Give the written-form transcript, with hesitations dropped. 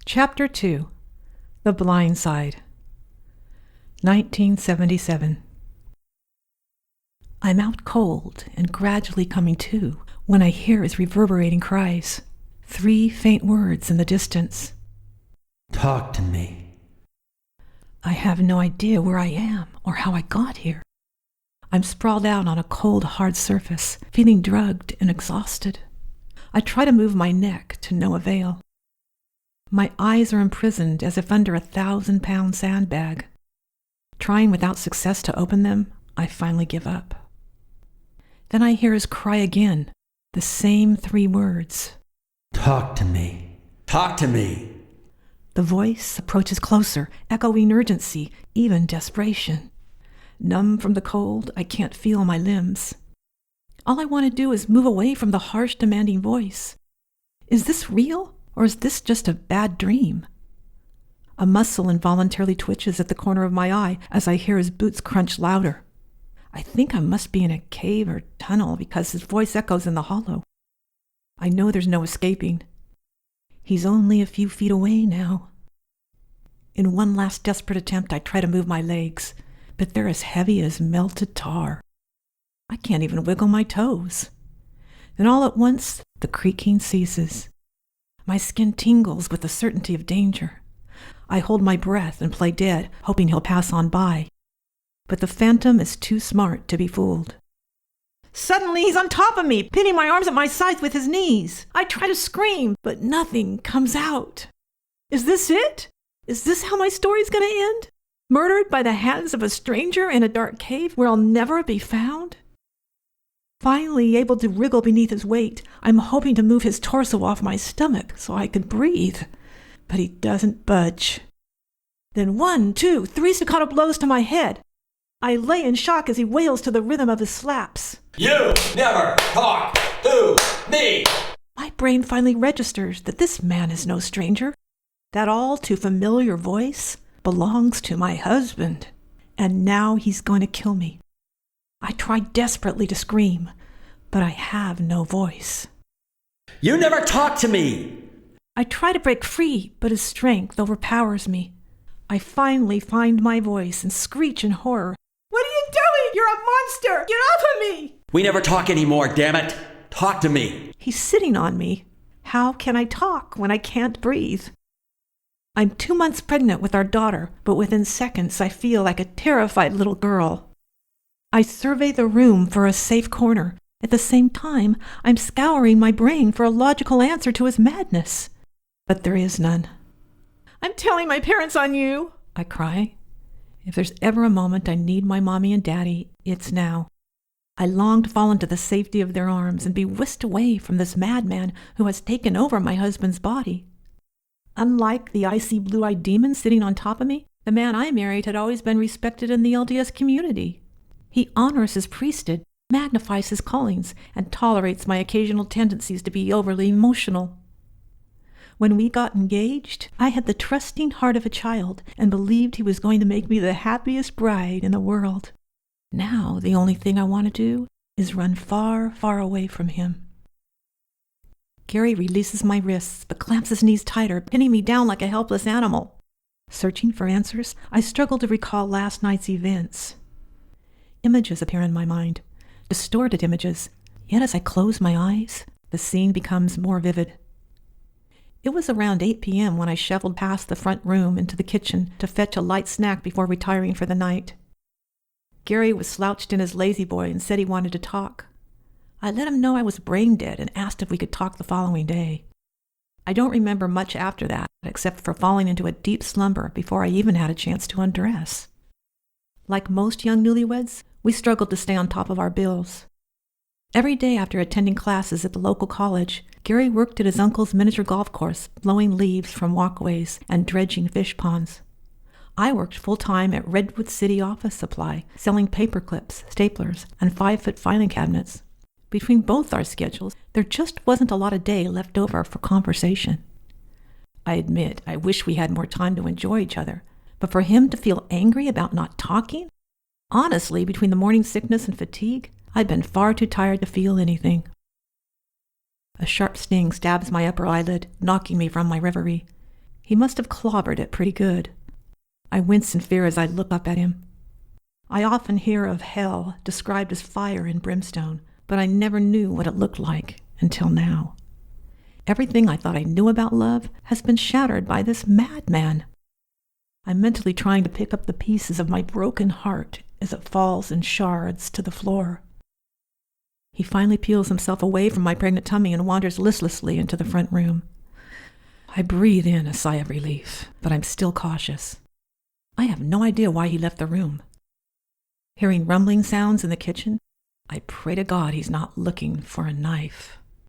Chapter 2. The Blindside. 1977. I'm out cold and gradually coming to when I hear his reverberating cries. 3 faint words in the distance. Talk to me. I have no idea where I am or how I got here. I'm sprawled out on a cold, hard surface, feeling drugged and exhausted. I try to move my neck to no avail. My eyes are imprisoned as if under a 1,000-pound sandbag. Trying without success to open them, I finally give up. Then I hear his cry again, the same 3 words. Talk to me. Talk to me. The voice approaches closer, echoing urgency, even desperation. Numb from the cold, I can't feel my limbs. All I want to do is move away from the harsh, demanding voice. Is this real? Or is this just a bad dream? A muscle involuntarily twitches at the corner of my eye as I hear his boots crunch louder. I think I must be in a cave or tunnel because his voice echoes in the hollow. I know there's no escaping. He's only a few feet away now. In one last desperate attempt, I try to move my legs, but they're as heavy as melted tar. I can't even wiggle my toes. Then all at once, the creaking ceases. My skin tingles with the certainty of danger. I hold my breath and play dead, hoping he'll pass on by. But the phantom is too smart to be fooled. Suddenly he's on top of me, pinning my arms at my sides with his knees. I try to scream, but nothing comes out. Is this it? Is this how my story's gonna end? Murdered by the hands of a stranger in a dark cave where I'll never be found? Finally able to wriggle beneath his weight, I'm hoping to move his torso off my stomach so I can breathe. But he doesn't budge. Then 1, 2, 3 staccato blows to my head. I lay in shock as he wails to the rhythm of his slaps. You never talk to me. My brain finally registers that this man is no stranger. That all too familiar voice belongs to my husband. And now he's going to kill me. I try desperately to scream, but I have no voice. You never talk to me. I try to break free, but his strength overpowers me. I finally find my voice and screech in horror. What are you doing? You're a monster! Get off of me! We never talk anymore, damn it. Talk to me. He's sitting on me. How can I talk when I can't breathe? I'm 2 months pregnant with our daughter, but within seconds I feel like a terrified little girl. I survey the room for a safe corner. At the same time, I'm scouring my brain for a logical answer to his madness. But there is none. I'm telling my parents on you, I cry. If there's ever a moment I need my mommy and daddy, it's now. I long to fall into the safety of their arms and be whisked away from this madman who has taken over my husband's body. Unlike the icy blue-eyed demon sitting on top of me, the man I married had always been respected in the LDS community. He honors his priesthood, magnifies his callings, and tolerates my occasional tendencies to be overly emotional. When we got engaged, I had the trusting heart of a child and believed he was going to make me the happiest bride in the world. Now, the only thing I want to do is run far, far away from him. Gary releases my wrists, but clamps his knees tighter, pinning me down like a helpless animal. Searching for answers, I struggle to recall last night's events. Images appear in my mind, distorted images, yet as I close my eyes, the scene becomes more vivid. It was around 8 p.m. when I shuffled past the front room into the kitchen to fetch a light snack before retiring for the night. Gary was slouched in his lazy boy and said he wanted to talk. I let him know I was brain dead and asked if we could talk the following day. I don't remember much after that, except for falling into a deep slumber before I even had a chance to undress. Like most young newlyweds, we struggled to stay on top of our bills. Every day after attending classes at the local college, Gary worked at his uncle's miniature golf course, blowing leaves from walkways and dredging fish ponds. I worked full-time at Redwood City Office Supply, selling paper clips, staplers, and 5-foot filing cabinets. Between both our schedules, there just wasn't a lot of day left over for conversation. I admit I wish we had more time to enjoy each other, but for him to feel angry about not talking? Honestly, between the morning sickness and fatigue, I'd been far too tired to feel anything. A sharp sting stabs my upper eyelid, knocking me from my reverie. He must have clobbered it pretty good. I wince in fear as I look up at him. I often hear of hell described as fire and brimstone, but I never knew what it looked like until now. Everything I thought I knew about love has been shattered by this madman. I'm mentally trying to pick up the pieces of my broken heart as it falls in shards to the floor. He finally peels himself away from my pregnant tummy and wanders listlessly into the front room. I breathe in a sigh of relief, but I'm still cautious. I have no idea why he left the room. Hearing rumbling sounds in the kitchen, I pray to God he's not looking for a knife.